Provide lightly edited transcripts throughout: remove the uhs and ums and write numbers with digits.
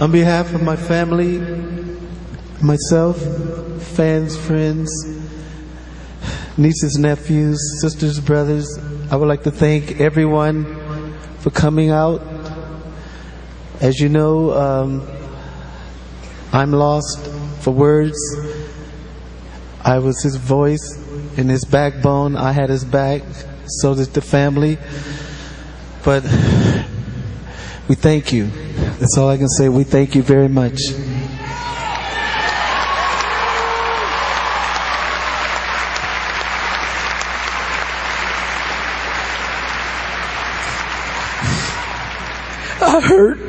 On behalf of my family, myself, fans, friends, nieces, nephews, sisters, brothers, I would like to thank everyone for coming out. As you know, I'm lost for words. I was his voice and his backbone. I had his back, so did the family. But we thank you. That's all I can say. We thank you very much. I hurt.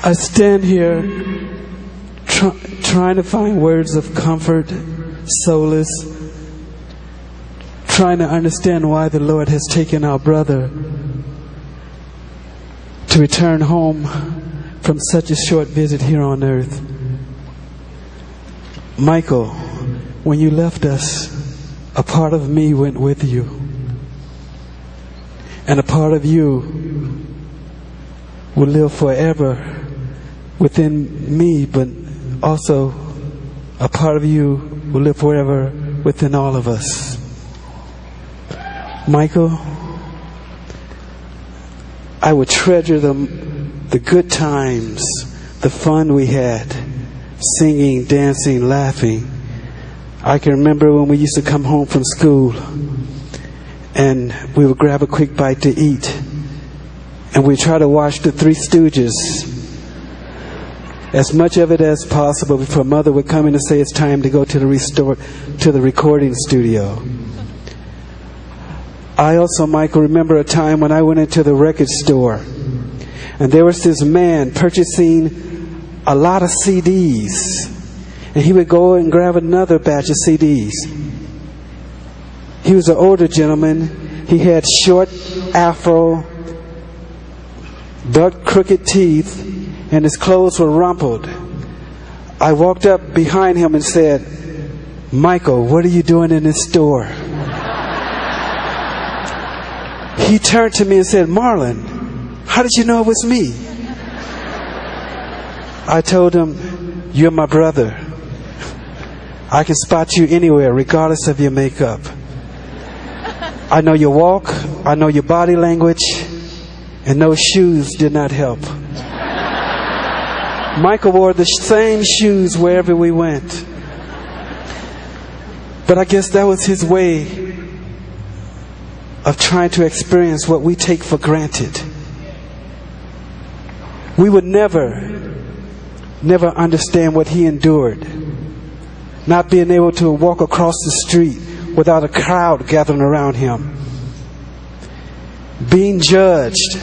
I stand here trying to find words of comfort, solace, trying to understand why the Lord has taken our brother to return home from such a short visit here on earth. Michael, when you left us, a part of me went with you. And a part of you will live forever within me, but also a part of you will live forever within all of us. Michael, I would treasure the good times, the fun we had, singing, dancing, laughing. I can remember when we used to come home from school and we would grab a quick bite to eat, and we'd try to watch the Three Stooges, as much of it as possible, before Mother would come in and say it's time to go to the recording studio. I also, Michael, remember a time when I went into the record store and there was this man purchasing a lot of CDs, and he would go and grab another batch of CDs. He was an older gentleman. He had short afro, dark crooked teeth, and his clothes were rumpled. I walked up behind him and said, "Michael, what are you doing in this store?" He turned to me and said, "Marlon, how did you know it was me?" I told him, "You're my brother. I can spot you anywhere, regardless of your makeup. I know your walk, I know your body language, and those shoes did not help." Michael wore the same shoes wherever we went. But I guess that was his way of trying to experience what we take for granted. We would never understand what he endured. Not being able to walk across the street without a crowd gathering around him. Being judged,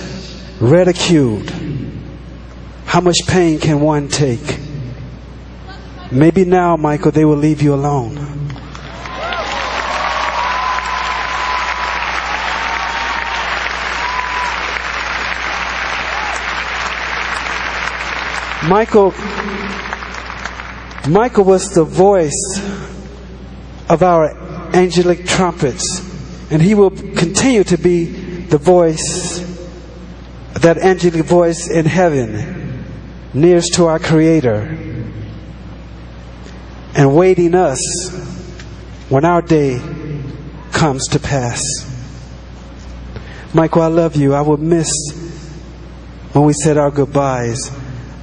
ridiculed. How much pain can one take? Maybe now, Michael, they will leave you alone. Michael was the voice of our angelic trumpets, and he will continue to be the voice, that angelic voice in heaven, nearest to our Creator, and waiting us when our day comes to pass. Michael, I love you. I will miss when we said our goodbyes.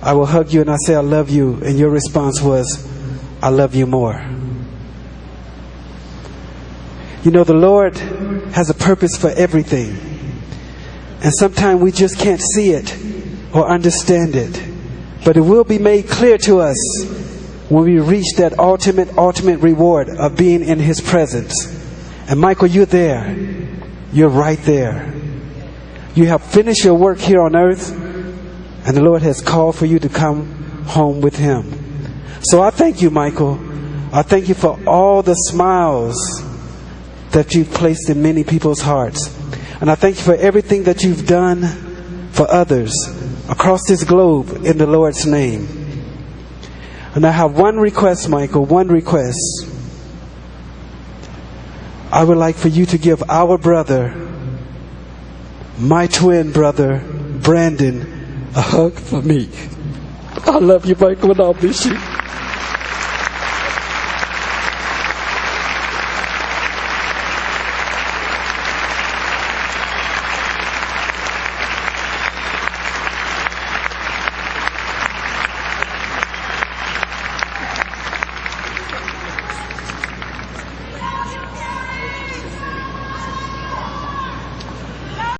I will hug you and I say I love you, and your response was, "I love you more." You know, the Lord has a purpose for everything, and sometimes we just can't see it or understand it, but it will be made clear to us when we reach that ultimate reward of being in His presence. And Michael, you're there. You're right there. You have finished your work here on earth, and the Lord has called for you to come home with Him. So I thank you, Michael. I thank you for all the smiles that you've placed in many people's hearts. And I thank you for everything that you've done for others across this globe in the Lord's name. And I have one request, Michael, one request. I would like for you to give our brother, my twin brother, Brandon, a hug for me. I love you, Michael, and I'll miss you.